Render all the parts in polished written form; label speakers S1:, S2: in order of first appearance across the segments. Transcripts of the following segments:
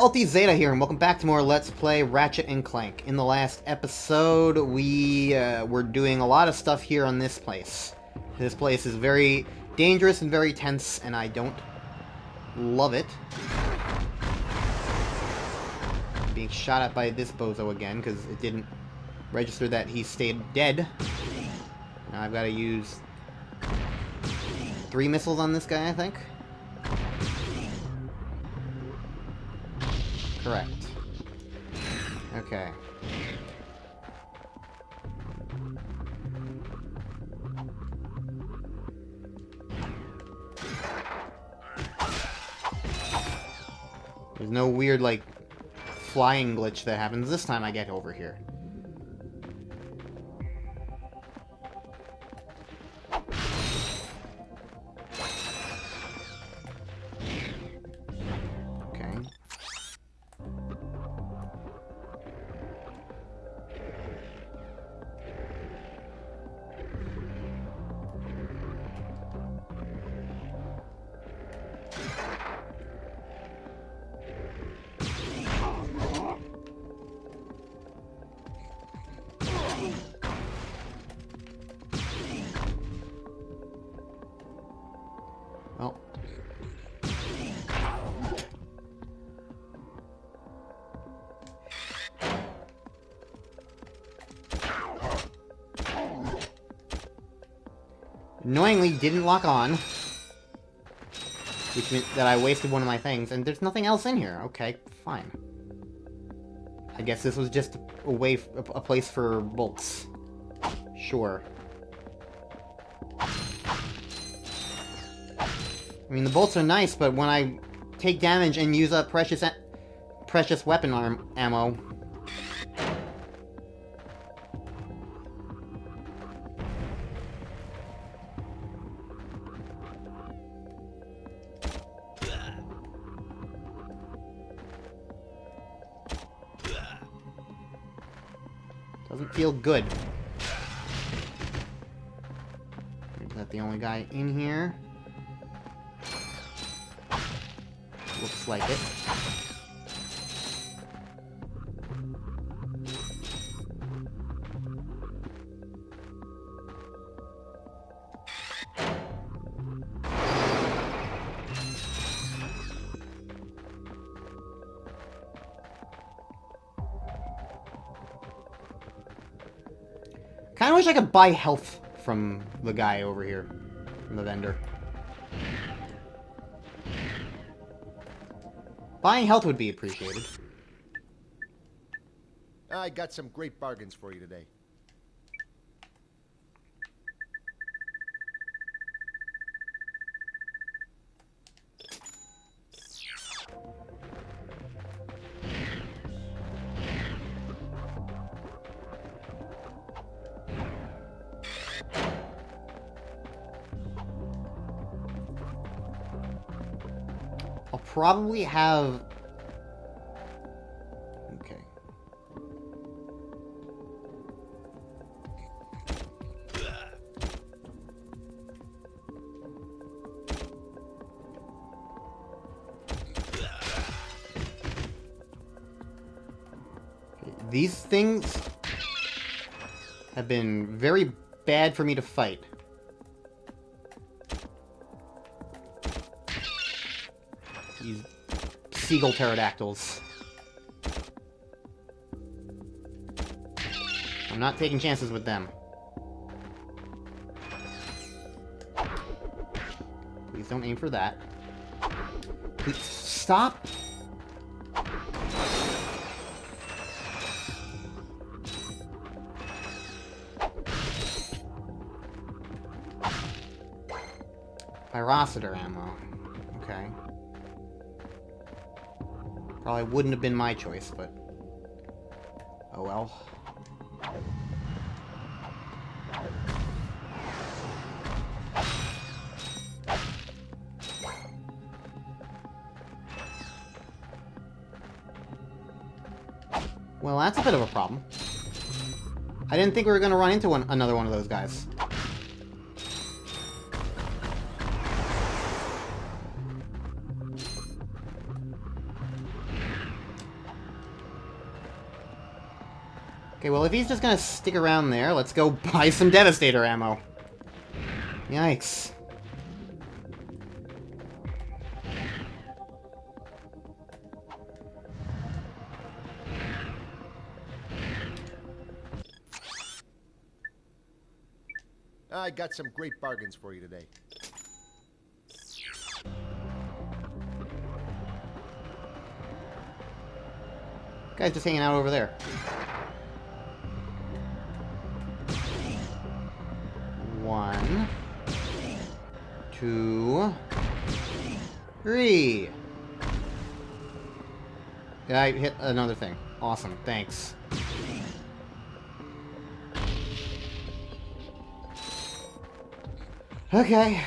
S1: Ulti Zeta here, and welcome back to more Let's Play Ratchet and Clank. In the last episode, we were doing a lot of stuff here on this place. This place is very dangerous and very tense, and I don't love it. Being shot at by this bozo again, because it didn't register that he stayed dead. Now I've got to use 3 missiles on this guy, I think. Correct. Okay. There's no weird, like, flying glitch that happens this time I get over here. Well. Annoyingly didn't lock on. Which meant that I wasted one of my things, and there's nothing else in here. Okay, fine. I guess this was just a place for bolts. Sure. I mean, the bolts are nice, but when I take damage and use up precious weapon ammo... doesn't feel good. Is that the only guy in here? Looks like it. Kinda wish I could buy health from the guy over here, from the vendor. Buying health would be appreciated.
S2: I got some great bargains for you today.
S1: I'll probably have... Okay. These things have been very bad for me to fight. These seagull pterodactyls. I'm not taking chances with them. Please don't aim for that. Please stop! Pyrocitor ammo. Okay. Probably wouldn't have been my choice, but... oh well. Well, that's a bit of a problem. I didn't think we were going to run into another one of those guys. Okay, well, if he's just gonna stick around there, let's go buy some Devastator ammo. Yikes.
S2: I got some great bargains for you today.
S1: Guy's just hanging out over there. One, two, three. Did I hit another thing? Awesome, thanks. Okay.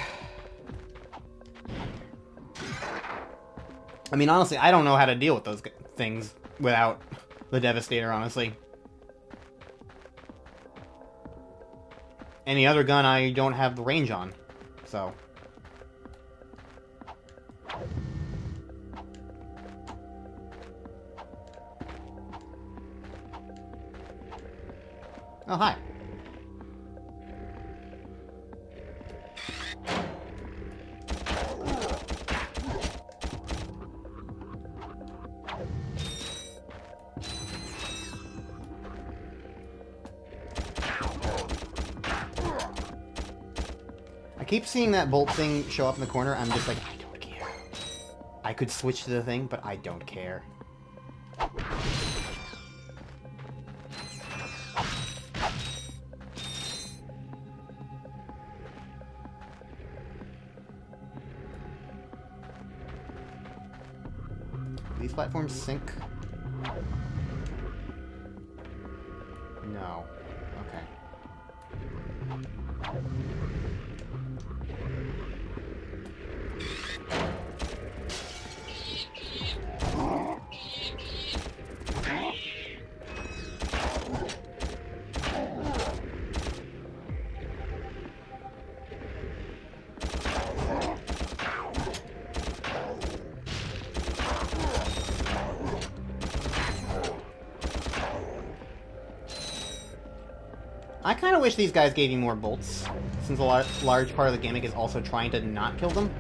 S1: I mean, honestly, I don't know how to deal with those things without the Devastator, honestly. Any other gun I don't have the range on, so... Oh, hi. I keep seeing that bolt thing show up in the corner. I'm just like, I don't care. I could switch to the thing, but I don't care. These platforms sink? No. Okay. I kind of wish these guys gave you more bolts, since a large part of the gimmick is also trying to not kill them.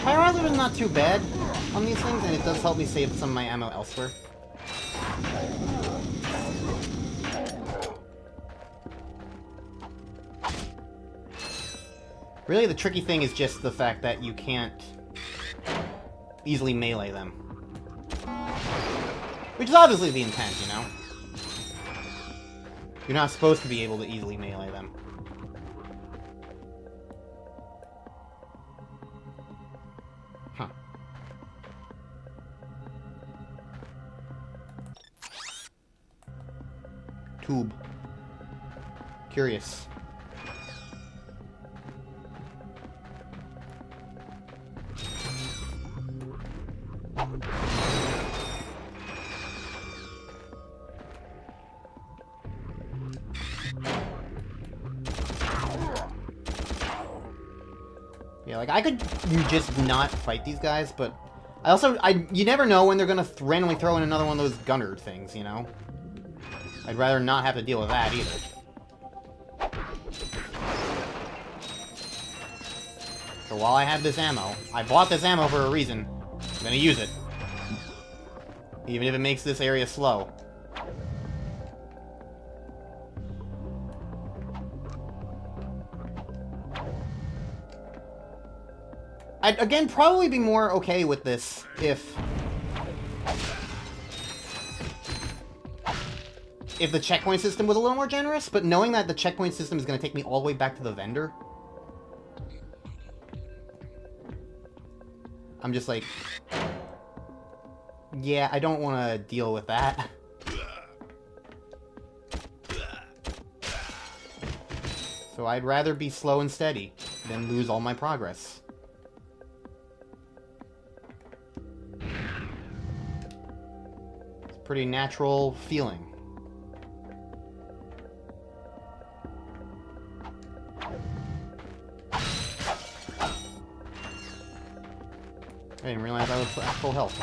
S1: Pyrolyzer is not too bad on these things, and it does help me save some of my ammo elsewhere. Really, the tricky thing is just the fact that you can't easily melee them. Which is obviously the intent, you know? You're not supposed to be able to easily melee them. Huh. Tube. Curious. Yeah, like, I could just not fight these guys, but you never know when they're gonna randomly throw in another one of those gunner things, you know? I'd rather not have to deal with that, either. So while I have this ammo, I bought this ammo for a reason. I'm gonna use it. Even if it makes this area slow. I'd, again, probably be more okay with this if the checkpoint system was a little more generous, but knowing that the checkpoint system is going to take me all the way back to the vendor... I'm just like... Yeah, I don't want to deal with that. So I'd rather be slow and steady than lose all my progress. It's a pretty natural feeling. I didn't realize I was at full health.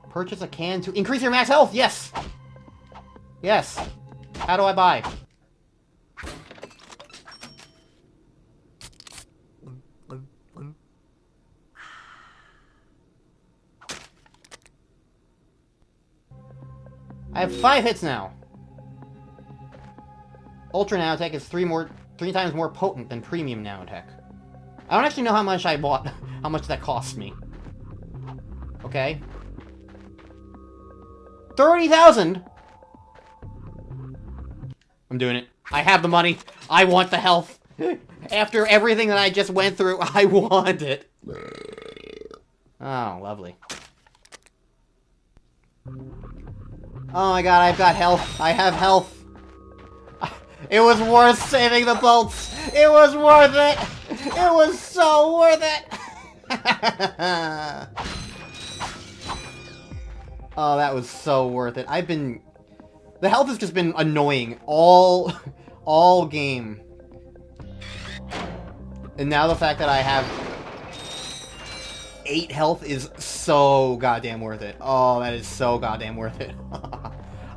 S1: Purchase a can to increase your max health! Yes! Yes! How do I buy? I have 5 hits now. Ultra nanotech is 3 times more potent than premium nanotech. I don't actually know how much I bought, how much that cost me. Okay. 30,000! I'm doing it. I have the money. I want the health. After everything that I just went through, I want it. Oh, lovely. Oh my god, I've got health. I have health. It was worth saving the bolts. It was worth it. It was so worth it. Oh, that was so worth it. The health has just been annoying all game. And now the fact that I have 8 health is so goddamn worth it. Oh, that is so goddamn worth it.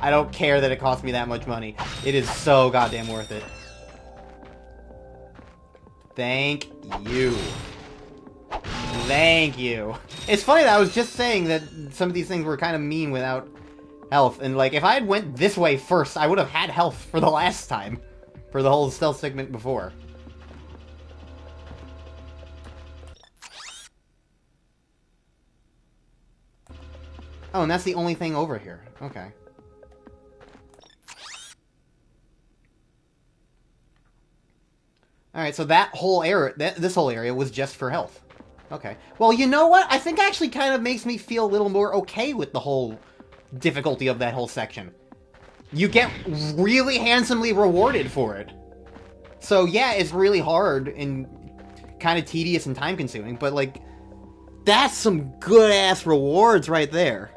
S1: I don't care that it cost me that much money. It is so goddamn worth it. Thank you. Thank you. It's funny that I was just saying that some of these things were kind of mean without health. And, like, if I had went this way first, I would have had health for the last time. For the whole stealth segment before. Oh, and that's the only thing over here. Okay. Alright, so that whole area, this whole area was just for health. Okay. Well, you know what? I think actually kind of makes me feel a little more okay with the whole difficulty of that whole section. You get really handsomely rewarded for it. So yeah, it's really hard and kind of tedious and time-consuming, but like, that's some good-ass rewards right there.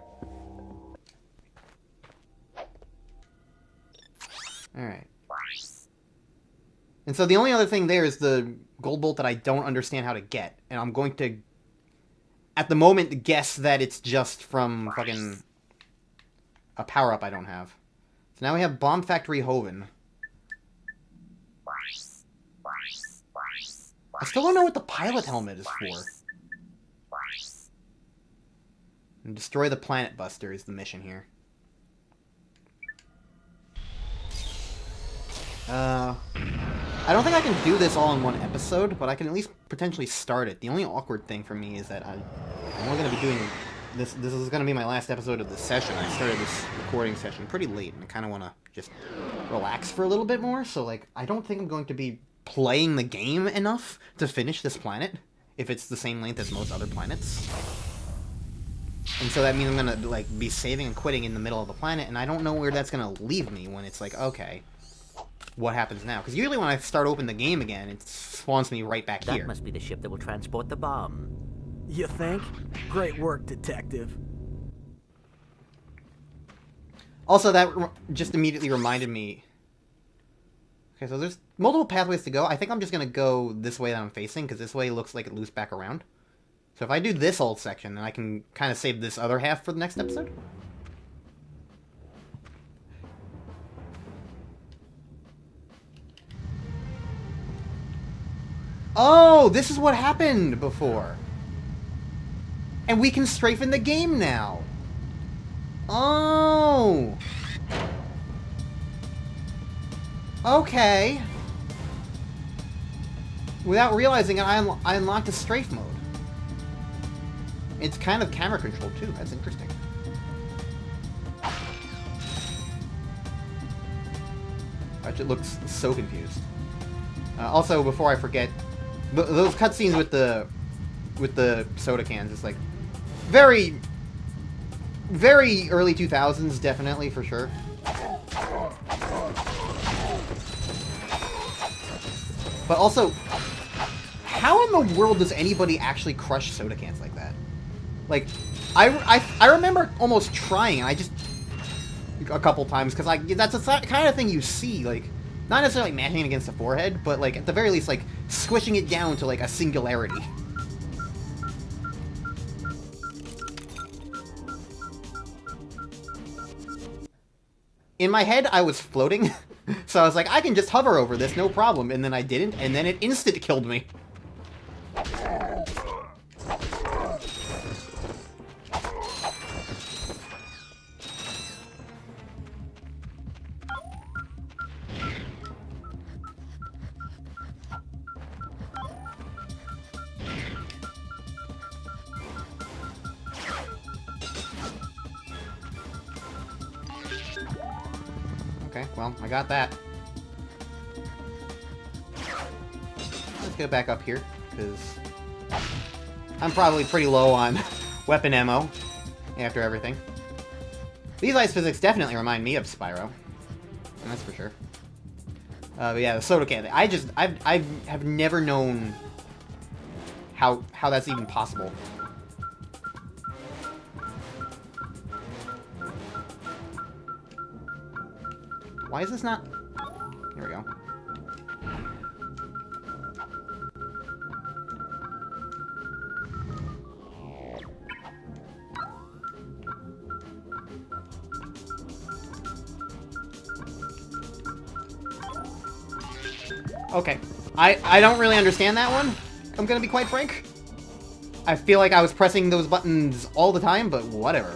S1: Alright. And so the only other thing there is the gold bolt that I don't understand how to get. And I'm going to, at the moment, guess that it's just from fucking a power-up I don't have. So now we have Bomb Factory Hoven. I still don't know what the pilot helmet is for. And destroy the Planet Buster is the mission here. I don't think I can do this all in one episode, but I can at least potentially start it. The only awkward thing for me is that I'm only going to be doing this. This is going to be my last episode of this session. I started this recording session pretty late, and I kind of want to just relax for a little bit more. So, like, I don't think I'm going to be playing the game enough to finish this planet, if it's the same length as most other planets. And so that means I'm going to, like, be saving and quitting in the middle of the planet, and I don't know where that's going to leave me when it's like, okay, what happens now? Because usually when I start open the game again, it spawns me right back here.
S3: That must be the ship that will transport the bomb.
S4: You think? Great work, detective.
S1: Also, that just immediately reminded me... Okay, so there's multiple pathways to go. I think I'm just going to go this way that I'm facing, because this way looks like it loops back around. So if I do this whole section, then I can kind of save this other half for the next episode. Oh, this is what happened before. And we can strafe in the game now. Oh. Okay. Without realizing it, I unlocked a strafe mode. It's kind of camera controlled too. That's interesting. Ratchet looks so confused. Also, before I forget, those cutscenes with the soda cans, it's like very early 2000s, definitely, for sure. But also, how in the world does anybody actually crush soda cans like that? Like, I remember almost trying, and I just a couple times, because like that's the kind of thing you see, like not necessarily mashing it against the forehead, but like at the very least, like squishing it down to like a singularity. In my head, I was floating, so I was like, I can just hover over this, no problem, and then I didn't, and then it instant killed me. Okay, well, I got that. Let's go back up here, because I'm probably pretty low on weapon ammo after everything. These ice physics definitely remind me of Spyro. That's for sure. But yeah, the soda can. I have never known how that's even possible. Why is this not... Here we go. Okay. I don't really understand that one. I'm gonna be quite frank. I feel like I was pressing those buttons all the time, but whatever.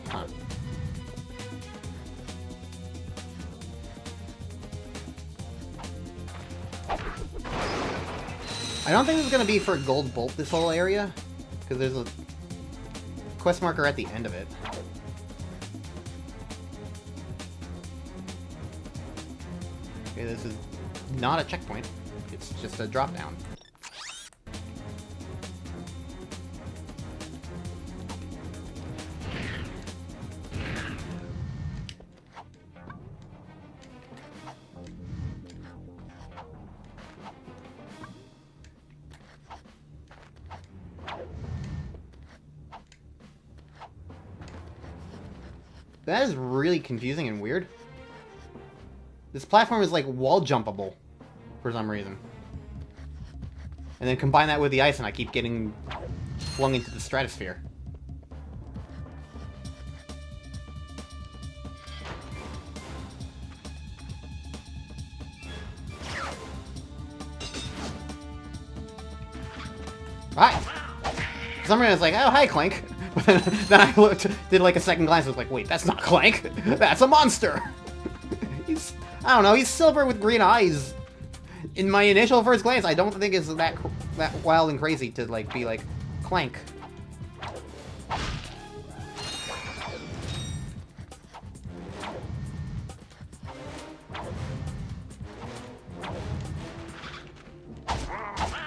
S1: Huh. I don't think this is going to be for a gold bolt, this whole area, because there's a quest marker at the end of it. Okay, this is not a checkpoint. It's just a drop down. That is really confusing and weird. This platform is like wall jumpable for some reason. And then combine that with the ice and I keep getting flung into the stratosphere. Hi! For some reason I was like, oh, hi, Clank. But then I looked, did like a second glance, I was like, wait, that's not Clank. That's a monster. I don't know, he's silver with green eyes. In my initial first glance, I don't think it's that wild and crazy to like be like Clank.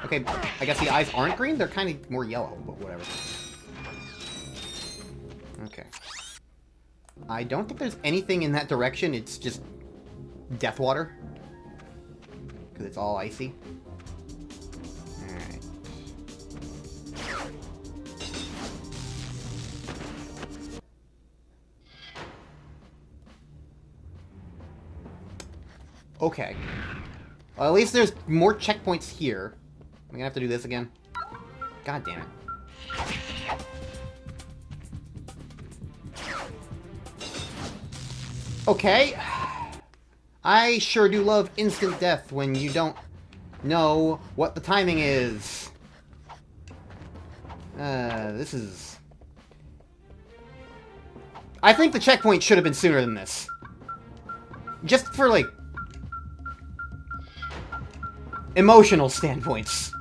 S1: Okay, I guess the eyes aren't green, they're kind of more yellow, but whatever. Okay. I don't think there's anything in that direction, it's just death water. Because it's all icy. Alright. Okay. Well, at least there's more checkpoints here. I'm gonna have to do this again. God damn it. Okay. I sure do love instant death when you don't know what the timing is. This is I think the checkpoint should have been sooner than this. Just for, like, emotional standpoints.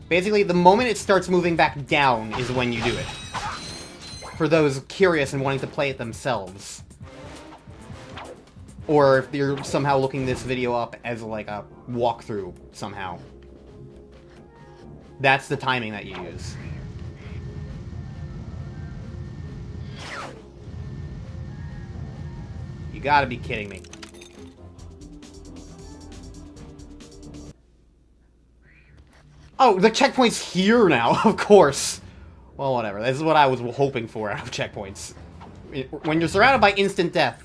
S1: Basically, the moment it starts moving back down is when you do it. For those curious and wanting to play it themselves. Or if you're somehow looking this video up as like a walkthrough somehow. That's the timing that you use. You gotta be kidding me. Oh, the checkpoint's here now, of course. Well, whatever. This is what I was hoping for out of checkpoints. When you're surrounded by instant death,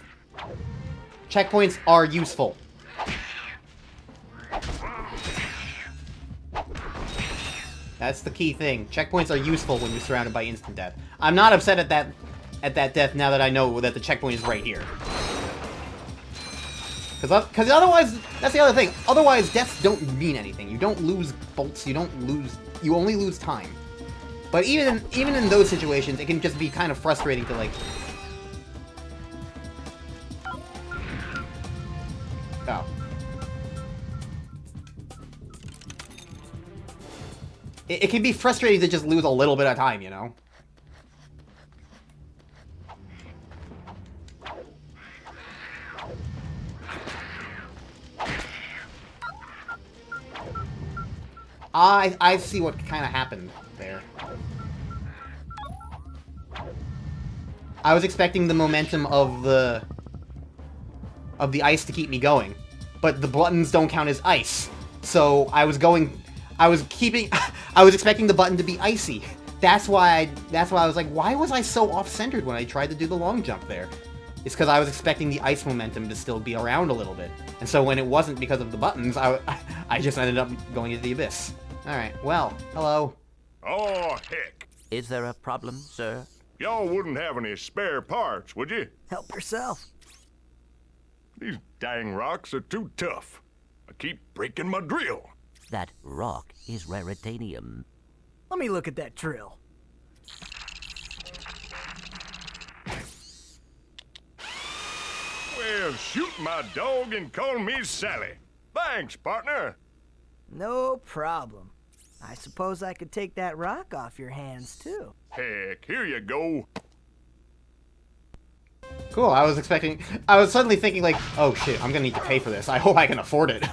S1: checkpoints are useful. That's the key thing. Checkpoints are useful when you're surrounded by instant death. I'm not upset at that death now that I know that the checkpoint is right here. Because otherwise, that's the other thing. Otherwise, deaths don't mean anything. You don't lose bolts. You only lose time. But even in those situations, it can just be kind of frustrating to, like... Oh. It can be frustrating to just lose a little bit of time, you know? I see what kind of happened there. I was expecting the momentum of the ice to keep me going, but the buttons don't count as ice. So I was expecting the button to be icy. That's why I was like, why was I so off-centered when I tried to do the long jump there? It's because I was expecting the ice momentum to still be around a little bit. And so when it wasn't because of the buttons, I just ended up going into the abyss. Alright, well, hello.
S5: Oh, heck.
S3: Is there a problem, sir?
S5: Y'all wouldn't have any spare parts, would you?
S4: Help yourself.
S5: These dang rocks are too tough. I keep breaking my drill.
S3: That rock is raritanium.
S4: Let me look at that drill.
S5: Well, shoot my dog and call me Sally. Thanks, partner.
S4: No problem. I suppose I could take that rock off your hands, too.
S5: Heck, here you go.
S1: Cool, I was suddenly thinking like, oh shit, I'm gonna need to pay for this. I hope I can afford it.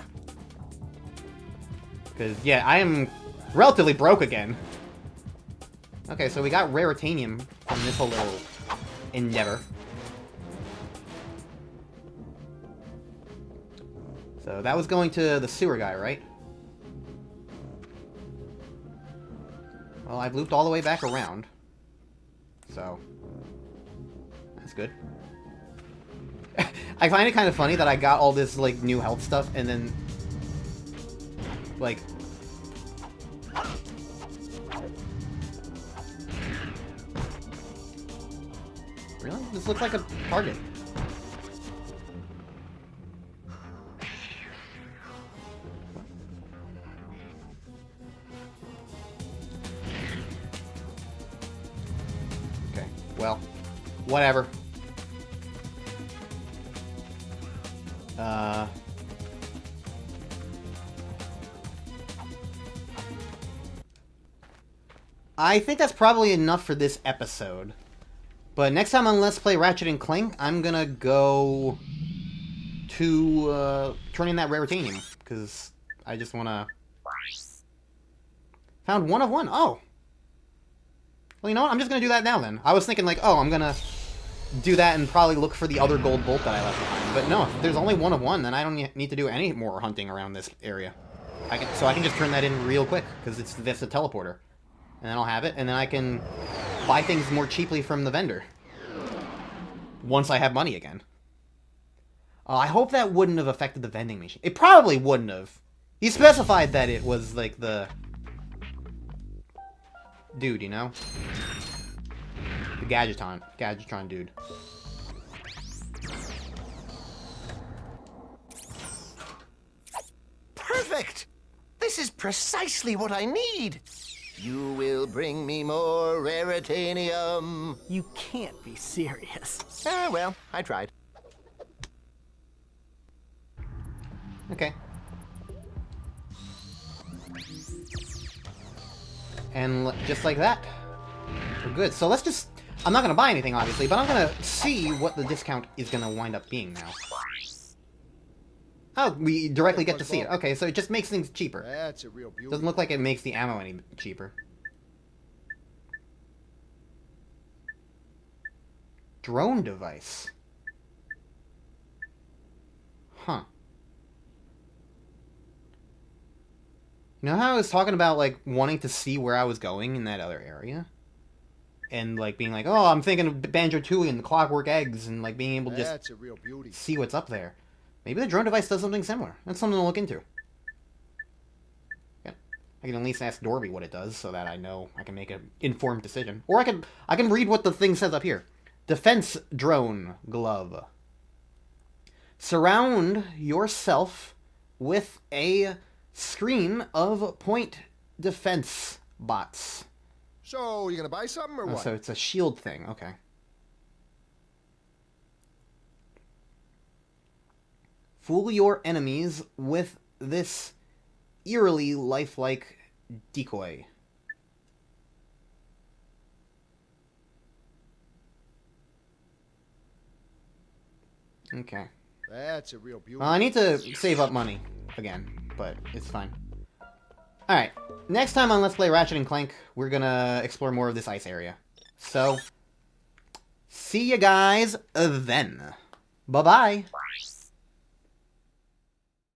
S1: Because, yeah, I am relatively broke again. Okay, so we got raritanium from this whole little endeavor. So that was going to the sewer guy, right? Well, I've looped all the way back around. So, that's good. I find it kind of funny that I got all this, like, new health stuff, and then, like... Really? This looks like a target. Okay, well, whatever. I think that's probably enough for this episode. But next time on Let's Play Ratchet and Clank, I'm gonna go to turn in that raritanium, because I just wanna... Found one of one. Oh! Well, you know what? I'm just gonna do that now, then. I was thinking, like, oh, I'm gonna do that and probably look for the other gold bolt that I left behind. But no, if there's only one of one, then I don't need to do any more hunting around this area. So I can just turn that in real quick, because that's a teleporter. And then I'll have it, and then I can buy things more cheaply from the vendor. Once I have money again. I hope that wouldn't have affected the vending machine. It probably wouldn't have. He specified that it was, like, the... dude, you know? The Gadgetron dude.
S6: Perfect! This is precisely what I need. You will bring me more raritanium.
S4: You can't be serious.
S6: Ah, well, I tried.
S1: Okay. And just like that, we're good. So let's just... I'm not going to buy anything, obviously, but I'm going to see what the discount is going to wind up being now. Oh, we directly get to see it. Okay, so it just makes things cheaper.
S2: That's a real beauty.
S1: Doesn't look like it makes the ammo any cheaper. Drone device. Huh. You know how I was talking about, like, wanting to see where I was going in that other area? And, like, being like, oh, I'm thinking of Banjo-Tooie and the Clockwork Eggs, and, like, being able to just
S2: That's a real beauty.
S1: see what's up there. Maybe the drone device does something similar. That's something to look into. Yeah. I can at least ask Dorby what it does, so that I know I can make an informed decision. Or I can read what the thing says up here. Defense Drone Glove. Surround yourself with a screen of point defense bots.
S2: So, you gonna buy something or
S1: Oh,
S2: what?
S1: so it's a shield thing. Okay. Fool your enemies with this eerily lifelike decoy. Okay.
S2: That's a real beauty.
S1: Well, I need to save up money again, but it's fine. Alright, next time on Let's Play Ratchet and Clank, we're gonna explore more of this ice area. So, see you guys then. Bye-bye.